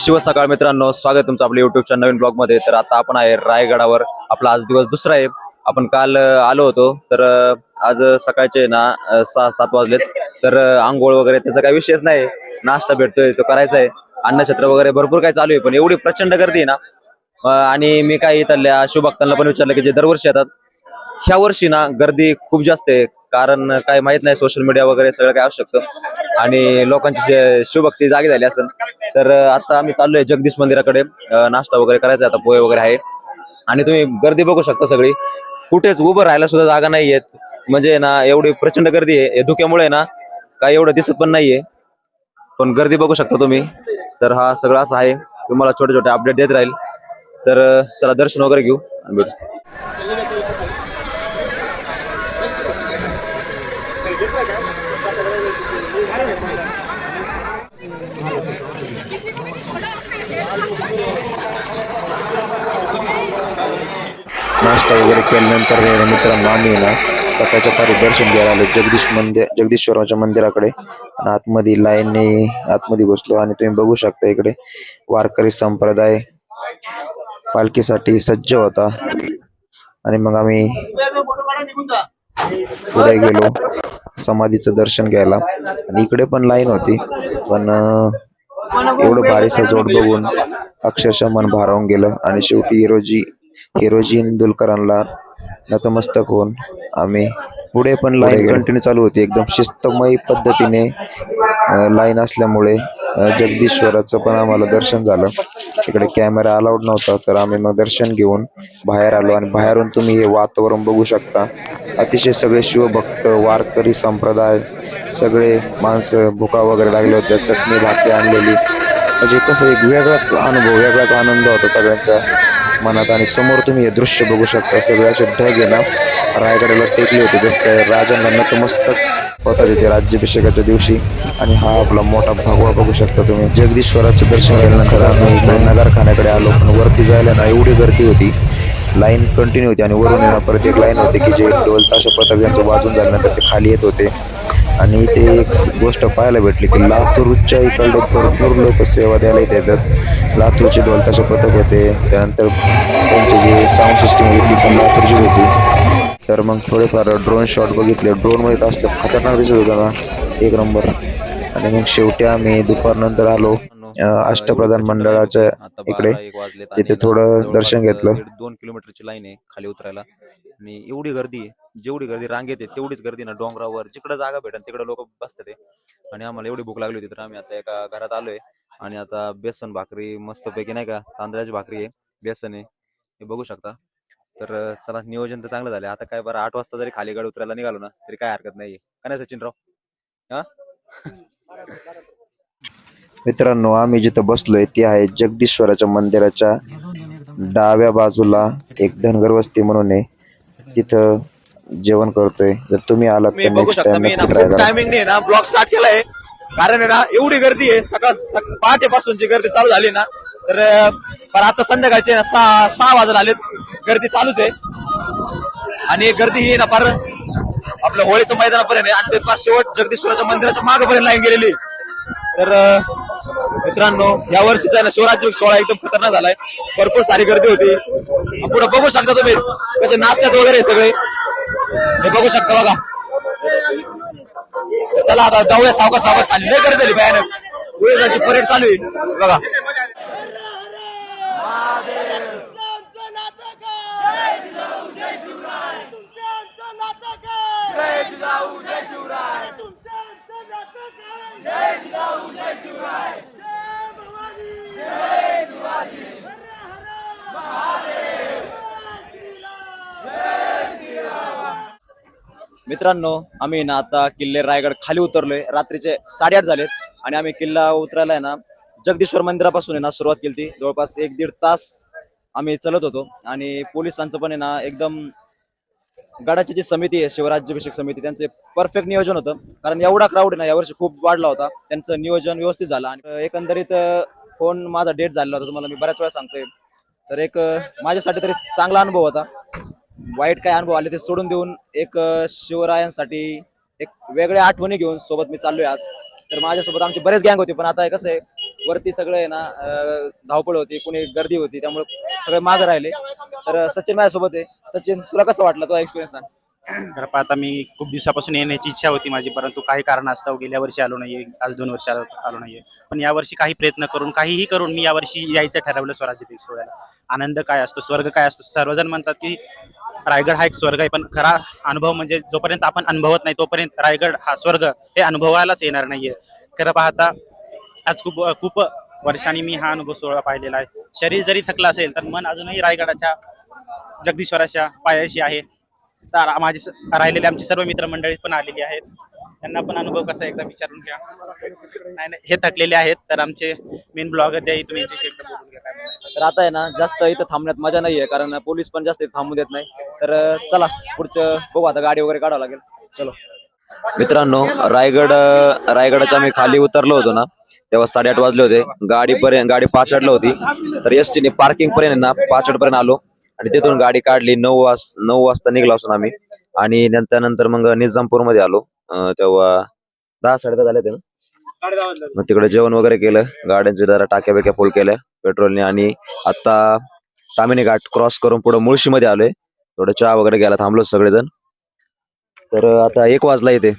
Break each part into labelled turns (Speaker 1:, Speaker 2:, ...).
Speaker 1: शुभ सकाळ मित्रांनो, स्वागत तुमचं आपल्या युट्यूबच्या नवीन ब्लॉग मध्ये। तर आता आपण आहे रायगडावर। आपला आज दिवस दुसरा आहे। आपण काल आलो होतो, तर आज सकाळचे ना 6-7 वाजलेत। तर आंघोळ वगैरे त्याचा काही विषयच नाही, नाश्ता भेटतोय तो करायचा आहे। अन्नछत्र वगैरे भरपूर काही चालू आहे, पण एवढी प्रचंड गर्दी आहे ना। आणि मी काही इथल्या शिवभक्तांना पण विचारलं की जे दरवर्षी येतात, ह्या वर्षी ना गर्दी खूप जास्त आहे। कारण काय माहित नाही, सोशल मीडिया वगैरे सगळं काय असू शकतं आणि लोकांची शिवभक्ती जागी झाली असेल। तर आता आम्ही चाललोय जगदीश मंदिराकडे, नाश्ता वगैरे करायचा, आता पोहे वगैरे आहे। आणि तुम्ही गर्दी बघू शकता सगळी, कुठेच उभं राहायला सुद्धा जागा नाहीये। म्हणजे ना एवढी प्रचंड गर्दी आहे, धुक्यामुळे ना काही एवढं दिसत पण नाहीये, पण गर्दी बघू शकता तुम्ही। तर हा सगळं असं आहे, तुम्हाला छोटे छोटे अपडेट देत राहील। तर चला दर्शन वगैरे घेऊ आणि भेटू।
Speaker 2: नाश्ता वगैरे केल्यानंतर मित्रांनो आम्ही ना सकाळच्या पारी दर्शन घ्यायला आलो जगदीश्वराच्या मंदिराकडे। आणि आतमध्ये लाईनने आतमध्ये घुसलो आणि तुम्ही बघू शकता इकडे वारकरी संप्रदाय पालखीसाठी सज्ज होता। आणि मग आम्ही पुढे गेलो समाधीचं दर्शन घ्यायला, आणि इकडे पण लाईन होती, पण एवढं भारी सजवट बघून अक्षरशः मन भारावून गेलं। आणि शेवटी हिरोजी इंदुलकरांना नतमस्तक होऊन आम्ही पुढे पण लाईन कंटिन्यू चालू होती, एकदम शिस्तमय पद्धतीने लाईन असल्यामुळे जगदीश्वराचं पण आम्हाला दर्शन झालं। इकडे कॅमेरा अलाउड नव्हता, तर आम्ही मग दर्शन घेऊन बाहेर आलो। आणि बाहेरून तुम्ही हे वातावरण बघू शकता, अतिशय सगळे शिवभक्त वारकरी संप्रदाय सगळे माणसं भुका वगैरे लागले होते, चटणी भाकरी आणलेली, म्हणजे कसं एक वेगळाच अनुभव वेगळाच आनंद होता सगळ्यांच्या मनात। आणि समोर तुम्ही हे दृश्य बघू शकता, सगळे असे ढग आहे ना रायगडाला टेकले होते, जसं काय राजांना नतमस्तक होता तिथे राज्याभिषेकाच्या दिवशी। आणि हा आपला मोठा भगवा बघू शकता तुम्ही। जगदीश्वराचं दर्शन केल्यानंतर आम्ही इकडे नगरखान्याकडे आलो, पण वरती जायला ना एवढी गर्दी होती, लाईन कंटिन्यू होती। आणि वरून येणार परत एक लाईन होती की जे ढोल ताशा पथक त्यांचं वाजून झाल्यानंतर ते खाली येत होते। आणि इथे एक गोष्ट पाहायला भेटली की लातूरच्या इकडे भरपूर लोक सेवा द्यायला इथे येतात। लातूरचे ढोल ताशा पथक होते, त्यानंतर त्यांची जी साऊंड सिस्टीम होती ती पण लातूरचीच होती। तर मग थोडेफार ड्रोन शॉट बघितले, ड्रोन मध्ये तर असलं खतरनाक दिसत होतं ना, एक नंबर। आणि मग शेवटी आम्ही दुपारनंतर आलो
Speaker 1: एवढी
Speaker 2: अष्टप्रधान
Speaker 1: प्रचंड लाईन
Speaker 2: मंडळाच्या
Speaker 1: होती, आता
Speaker 2: इकडे,
Speaker 1: 12-1 वाजलेत
Speaker 2: तिथे
Speaker 1: आणि ना
Speaker 2: थोडं दर्शन
Speaker 1: जवळपास
Speaker 2: घेतलं।
Speaker 1: 1.5-2 किलोमीटरची लाईन आहे खाली उतरायला। आणि एवढी गर्दी आहे, जेवढी गर्दी रांगेत आहे तेवढीच गर्दी ना डोंगरावर, जिकडे जागा भेटेल तिकडे लोक बसतात। आणि आम्हाला एवढी भूक लागली होती, तर आम्ही आता एका घरात आलोय। आणि आता बेसन भाकरी मस्तपैकी, नाही का, तांदळाची भाकरी आहे, बेसन आहे, हे बघू शकता। तर चला, नियोजन तर चांगलं झालं। आता काय बरं, 8 वाजता जरी खाली गाडी उतरायला निघालो ना तरी काय हरकत नाहीये, का नाही सचिनराव? हा
Speaker 2: मित्रांनो आम्ही जिथं बसलोय ते आहे जगदीश्वराच्या मंदिराच्या डाव्या बाजूला एक धनगर वस्ती म्हणून आहे, तिथं जेवण करतोय। जर तुम्ही आलात
Speaker 1: तुम्ही
Speaker 2: तर
Speaker 1: बघू
Speaker 2: नेक्स्ट
Speaker 1: शकता,
Speaker 2: टाइम
Speaker 1: मी ना
Speaker 2: नक्की ट्राय
Speaker 1: खूप
Speaker 2: करा।
Speaker 1: टायमिंगने ना ब्लॉग स्टार्ट केलाय, कारण आहे ना एवढी गर्दी आहे। पहाटेपासूनची गर्दी चालू झाली ना, तर पण आता संध्याकाळचे ना 6 वाजून आलेत, गर्दी चालूच आहे। आणि गर्दी ही ना फार आपलं होळीचं मैदानापर्यंत आहे, आणि ते फार शेवट जगदीश्वराच्या मंदिराच्या मागपर्यंत लाईन गेलेली। तर मित्रांनो, या वर्षीचा ना शिवराज्य सोहळा एकदम खतरनाक झालाय, भरपूर सारी गर्दी होती। पुढे बघू शकता तुम्ही कसे नाचतात वगैरे सगळे, हे बघू शकता बघा। चला आता जाऊया सावकाश सावकाश खाली, लय गर्दी झाली भयानक, होळीची परेड चालू आहे बघा। मित्रांनो, आम्ही ना आता किल्ले रायगड खाली उतरलोय, रात्रीचे 8:30 झालेत। आणि आम्ही किल्ला उतरायला आहे ना जगदीश्वर मंदिरापासून आहे ना सुरुवात केली ती, जवळपास 1-1.5 तास आम्ही चलत होतो। आणि पोलिसांचं पण आहे ना एकदम, गडाची जी समिती आहे शिवराज्याभिषेक समिती, त्यांचे परफेक्ट नियोजन होतं, कारण एवढा क्राऊड आहे ना यावर्षी खूप वाढला होता, त्यांचं नियोजन व्यवस्थित झालं। आणि एकंदरीत फोन माझा डेट झालेला होता, तुम्हाला मी बऱ्याच वेळा सांगतोय। तर एक माझ्यासाठी तरी चांगला अनुभव होता, वाईट काय अनुभव आले ते सोडून देऊन एक शिवरायांसाठी एक वेगळ्या आठवणी घेऊन सोबत मी चाललोय आज। तर माझ्यासोबत आमचे बरेच गँग होते, पण आता कसं आहे, वरती सगळं आहे ना धावपळ होती, कुणी गर्दी होती, त्यामुळे सगळे मागे राहिले. तर सचिन माझ्यासोबत आहे. सचिन, तुला कसं वाटलं तो एक्सपिरियन्स सांग.
Speaker 3: तर आता मी खूप दिवसापासून येण्याची इच्छा होती माझी, परंतु काही कारणास्तव गेल्या वर्षी आलो नाहीये, आज 2 वर्ष आलो नाहीये. पण यावर्षी काही प्रयत्न करून, काहीही करून मी यावर्षी यायचं ठरवलं स्वराज्य दिन सोहळ्याला. आनंद काय असतो, स्वर्ग काय असतो, सर्वजण म्हणतात की रायगड हा एक स्वर्ग आहे, पण खरा अनुभव म्हणजे जोपर्यंत आपण अनुभवत नाही तोपर्यंत रायगड हा स्वर्ग हे अनुभवायलाच येणार नाहीये. खरं पाहता आज खूप खूप वर्षांनी मी हा अनुभव सोहळा पाहिलेला आहे. शरीर जरी थकलं असेल तर मन अजूनही रायगडाच्या जगदीश्वराच्या पायाशी आहे. तर माझे राहिलेले आमचे सर्व मित्रमंडळी पण आलेली आहेत, त्यांना पण अनुभव कसा एकदा विचारून घ्या. नाही नाही, हे थकलेले आहेत, तर आमचे मेन ब्लॉगर जे आहे तुम्ही यांच्याशी एकदा बोलून घ्या काय म्हणतात.
Speaker 1: तर आता आहे ना जास्त इथं थांबण्यात मजा नाहीये, कारण पोलीस पण जास्त इथं थांबू देत नाही. तर चला पुढचं बघू, आता गाडी वगैरे काढावं लागेल. चलो मित्रांनो, रायगडाच्या मी खाली उतरलो होतो ना, तेव्हा 8:30 वाजले होते. गाडी पाचडला होती, तर एसटी ने पार्किंग पर्यंत ना पाचड आलो आणि तिथून गाडी काढली. 9 वाजता निघलो असून आम्ही, आणि नंतर मग निजामपूर मध्ये आलो. तेव्हा 10-10:30 झाले होते ना. मग तिकडे जेवण वगैरे केलं, गाड्यांचे जरा टाक्या बिक्या फुल केल्या पेट्रोलने, आणि आता तामिनी घाट क्रॉस करून पुढे मुळशी मध्ये आलोय. थोडं चहा वगैरे घ्यायला थांबलो सगळेजण. तर आता 1 वाजला इथे.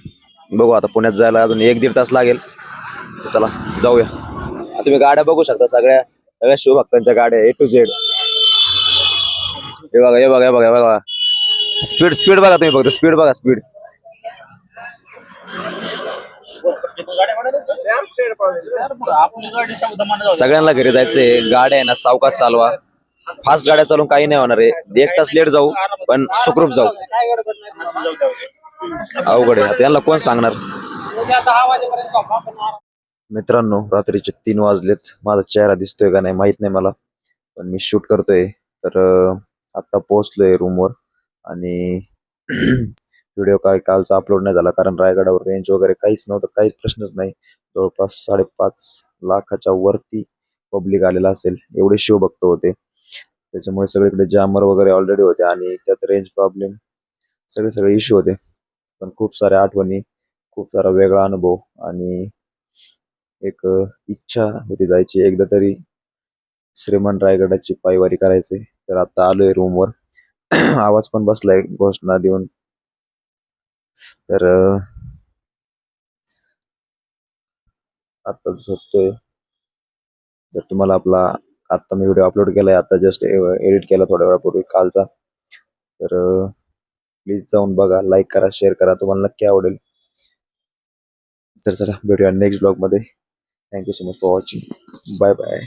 Speaker 1: बघू आता पुण्यात जायला अजून 1-1.5 तास लागेल. तर चला जाऊया. आता तुम्ही गाड्या बघू शकता, सगळ्या शिवभक्तांच्या गाड्या A to Z. हे बघा. स्पीड बघा तुम्ही, फक्त स्पीड बघा, स्पीड. सगळ्यांना घरी जायचंय. गाड्या आहे ना सावकाश चालवा. फास्ट गाड्या चालून काही नाही होणार आहे. 1 तास लेट जाऊ पण सुखरूप जाऊ. अवघड आहे आता, यांना कोण सांगणार. मित्रांनो, रात्रीचे 3 वाजलेत. माझा चेहरा दिसतोय का नाही माहित नाही मला, पण मी शूट करतोय. तर आता पोहोचलोय रूमवर, आणि व्हिडिओ कालचा अपलोड नाही झाला, कारण रायगडावर रेंज वगैरे काहीच नव्हतं, काहीच प्रश्नच नाही. जवळपास 5.5 लाखाच्या वरती पब्लिक आलेला असेल, एवढे शिवभक्त होते. त्याच्यामुळे सगळीकडे जामर वगैरे ऑलरेडी होते, आणि त्यात रेंज प्रॉब्लेम, सगळे इश्यू होते. पण खूप साऱ्या आठवणी, खूप सारा वेगळा अनुभव, आणि एक इच्छा होती जायची एकदा तरी श्रीमान रायगडाची पायवारी करायची. तर आता आलोय रूमवर. आवाज पण बसलाय घोषणा देऊन. तर आता झोपतोय. जर तुम्हाला आता मी व्हिडिओ अपलोड केलाय, आता जस्ट एडिट केला थोड्या वेळापूर्वी कालचा, तर प्लीज जाऊन बघा, लाईक करा, शेअर करा, तुम्हाला नक्की आवडेल. तर चला भेटूया नेक्स्ट ब्लॉग मध्ये. Thank you so much for watching. Bye bye.